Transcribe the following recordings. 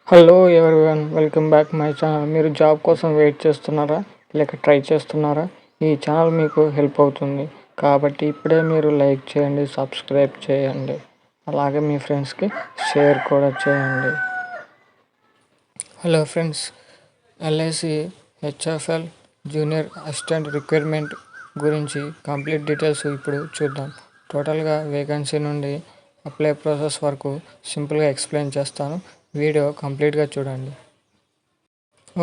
Hello everyone, welcome back my channel. మీరు job కోసం wait చేస్తున్నారా లేక ట్రై చేస్తున్నారా? ఈ ఛానల్ మీకు హెల్ప్ అవుతుంది కాబట్టి ఇప్పుడే మీరు లైక్ చేయండి, సబ్స్క్రైబ్ చేయండి, అలాగే మీ ఫ్రెండ్స్కి షేర్ కూడా చేయండి. Hello friends, LIC HFL junior assistant requirement గురించి కంప్లీట్ డీటెయిల్స్ ఇప్పుడు చూద్దాం. టోటల్గా వేకెన్సీ నుండి అప్లై ప్రాసెస్ వరకు సింపుల్గా ఎక్స్ప్లెయిన్ చేస్తాను. వీడియో కంప్లీట్గా చూడండి.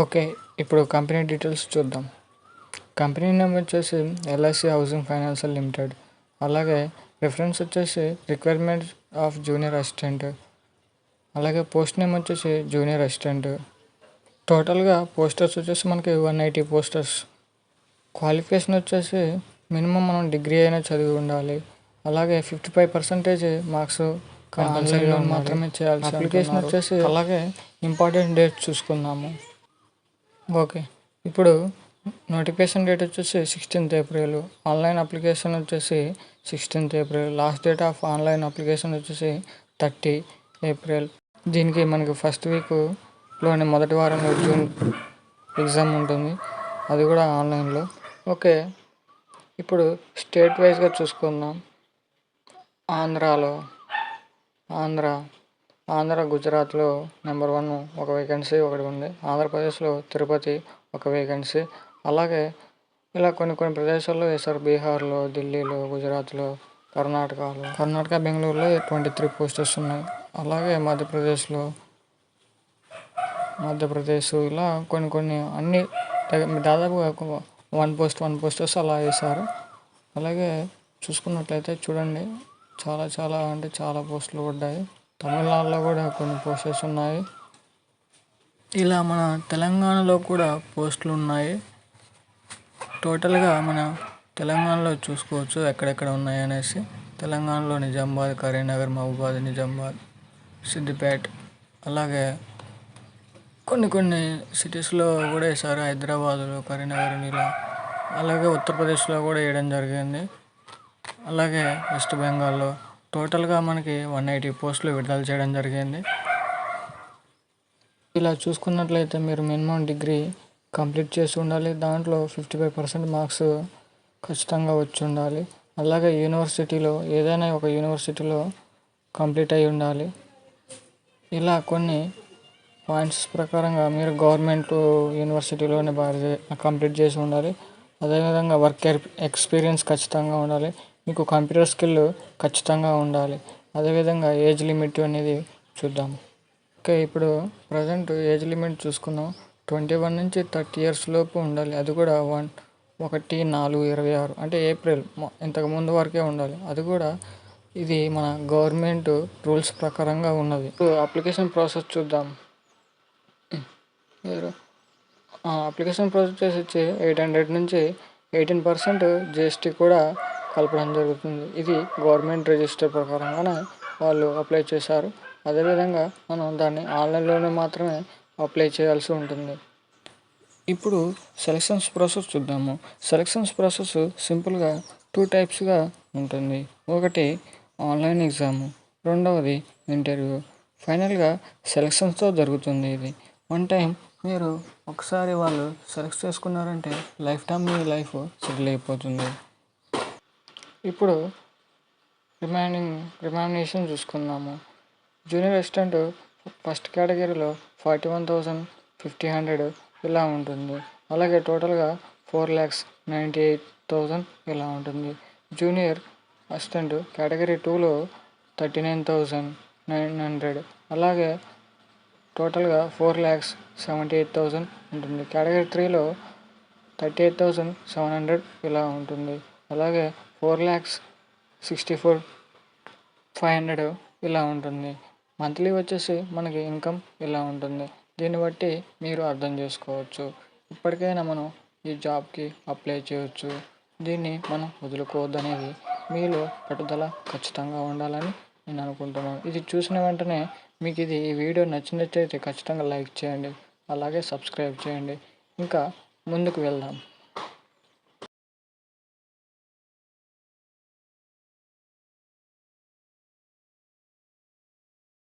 ఓకే, ఇప్పుడు కంపెనీ డీటెయిల్స్ చూద్దాం. కంపెనీ నేమ్ వచ్చేసి ఎల్ఐసి హౌసింగ్ ఫైనాన్షియల్ లిమిటెడ్. అలాగే రిఫరెన్స్ వచ్చేసి రిక్వైర్మెంట్ ఆఫ్ జూనియర్ అసిస్టెంట్. అలాగే పోస్ట్ నేమ్ వచ్చేసి జూనియర్ అసిస్టెంట్. టోటల్గా పోస్టర్స్ వచ్చేసి మనకి 180 పోస్టర్స్. క్వాలిఫికేషన్ వచ్చేసి మినిమం మనం డిగ్రీ అయినా చదివి ఉండాలి. అలాగే 55% మార్క్స్ కంపల్సరీగా మాత్రమే చేయాల్సి. అప్లికేషన్ వచ్చేసి అలాగే ఇంపార్టెంట్ డేట్ చూసుకుందాము. ఓకే, ఇప్పుడు నోటిఫికేషన్ డేట్ వచ్చేసి 16th ఏప్రిల్. ఆన్లైన్ అప్లికేషన్ వచ్చేసి 16th April. Last date of online application వచ్చేసి 30 ఏప్రిల్. దీనికి మనకి ఫస్ట్ వీక్లోని మొదటి వారంలో జూన్ ఎగ్జామ్ ఉంటుంది, అది కూడా ఆన్లైన్లో. ఓకే, ఇప్పుడు స్టేట్ వైజ్గా చూసుకుందాం. ఆంధ్ర గుజరాత్లో నెంబర్ 1 ఒక వేకెన్సీ ఒకటి ఉంది. ఆంధ్రప్రదేశ్లో తిరుపతి ఒక వేకెన్సీ. అలాగే ఇలా కొన్ని ప్రదేశాల్లో వేశారు. బీహార్లో, ఢిల్లీలో, గుజరాత్లో, కర్ణాటక బెంగళూరులో 23 పోస్టర్స్ ఉన్నాయి. అలాగే మధ్యప్రదేశ్ ఇలా కొన్ని అన్ని దాదాపుగా 1 పోస్టర్స్ అలా వేశారు. అలాగే చూసుకున్నట్లయితే చూడండి, చాలా పోస్టులు పడ్డాయి. తమిళనాడులో కూడా కొన్ని పోస్టర్స్ ఉన్నాయి. ఇలా మన తెలంగాణలో కూడా పోస్టులు ఉన్నాయి. టోటల్గా మన తెలంగాణలో చూసుకోవచ్చు ఎక్కడెక్కడ ఉన్నాయి అనేసి. తెలంగాణలో నిజామాబాద్, కరీంనగర్, మహబూబాద్, నిజామాబాద్, సిద్దిపేట, అలాగే కొన్ని సిటీస్లో కూడా వేశారు. హైదరాబాదులో, కరీంనగర్ ఇలా. అలాగే ఉత్తరప్రదేశ్లో కూడా వేయడం జరిగింది. అలాగే వెస్ట్ బెంగాల్లో టోటల్గా మనకి 180 పోస్టులు విడుదల చేయడం జరిగింది. ఇలా చూసుకున్నట్లయితే మీరు మినిమం డిగ్రీ కంప్లీట్ చేసి ఉండాలి. దాంట్లో 55% మార్క్స్ ఖచ్చితంగా వచ్చి ఉండాలి. అలాగే యూనివర్సిటీలో ఏదైనా ఒక యూనివర్సిటీలో కంప్లీట్ అయి ఉండాలి. ఇలా కొన్ని పాయింట్స్ ప్రకారంగా మీరు గవర్నమెంట్ యూనివర్సిటీలోనే కంప్లీట్ చేసి ఉండాలి. అదేవిధంగా వర్క్ ఎక్స్పీరియన్స్ ఖచ్చితంగా ఉండాలి. మీకు కంప్యూటర్ స్కిల్ ఖచ్చితంగా ఉండాలి. అదేవిధంగా ఏజ్ లిమిట్ అనేది చూద్దాం. ఓకే, ఇప్పుడు ప్రజెంట్ ఏజ్ లిమిట్ చూసుకుందాం. 21 నుంచి 30 years లోపు ఉండాలి. అది కూడా 1/4/26 అంటే ఏప్రిల్ ఇంతకుముందు వరకే ఉండాలి. అది కూడా ఇది మన గవర్నమెంట్ రూల్స్ ప్రకారంగా ఉన్నది. అప్లికేషన్ ప్రాసెస్ చూద్దాం. అప్లికేషన్ ప్రాసెస్ వచ్చి 800 నుంచి 18% GST కూడా కలపడం జరుగుతుంది. ఇది గవర్నమెంట్ రిజిస్టర్ ప్రకారంగానే వాళ్ళు అప్లై చేశారు. అదేవిధంగా మనం దాన్ని ఆన్లైన్లోనే మాత్రమే అప్లై చేయాల్సి ఉంటుంది. ఇప్పుడు సెలక్షన్స్ ప్రాసెస్ చూద్దాము. సెలక్షన్స్ ప్రాసెస్ సింపుల్గా 2 టైప్స్గా ఉంటుంది. ఒకటి ఆన్లైన్ ఎగ్జాము, రెండవది ఇంటర్వ్యూ. ఫైనల్గా సెలక్షన్స్తో జరుగుతుంది. ఇది 1 టైం మీరు ఒకసారి వాళ్ళు సెలెక్ట్ చేసుకున్నారంటే లైఫ్ టైం మీ లైఫ్ సెటిల్ అయిపోతుంది. ఇప్పుడు రిమాండేషన్ చూసుకుందాము. జూనియర్ అసిస్టెంట్ ఫస్ట్ కేటగిరీలో 41,500 ఇలా ఉంటుంది. అలాగే టోటల్గా 4,98,000 ఇలా ఉంటుంది. జూనియర్ అసిస్టెంట్ కేటగిరీ 2లో 39,900. అలాగే టోటల్గా 4,78,000 ఉంటుంది. కేటగిరీ 3లో 38,700 ఇలా ఉంటుంది. అలాగే 4,64,500 ఇలా ఉంటుంది. మంత్లీ వచ్చేసి మనకి ఇన్కమ్ ఇలా ఉంటుంది. దీన్ని బట్టి మీరు అర్థం చేసుకోవచ్చు. ఇప్పటికైనా మనం ఈ జాబ్కి అప్లై చేయవచ్చు. దీన్ని మనం వదులుకోవద్దు అనేది మీలో పట్టుదల ఖచ్చితంగా ఉండాలని నేను అనుకుంటున్నాను. ఇది చూసిన వెంటనే మీకు ఈ వీడియో నచ్చినట్లయితే ఖచ్చితంగా లైక్ చేయండి, అలాగే సబ్స్క్రైబ్ చేయండి. ఇంకా ముందుకు వెళ్దాం.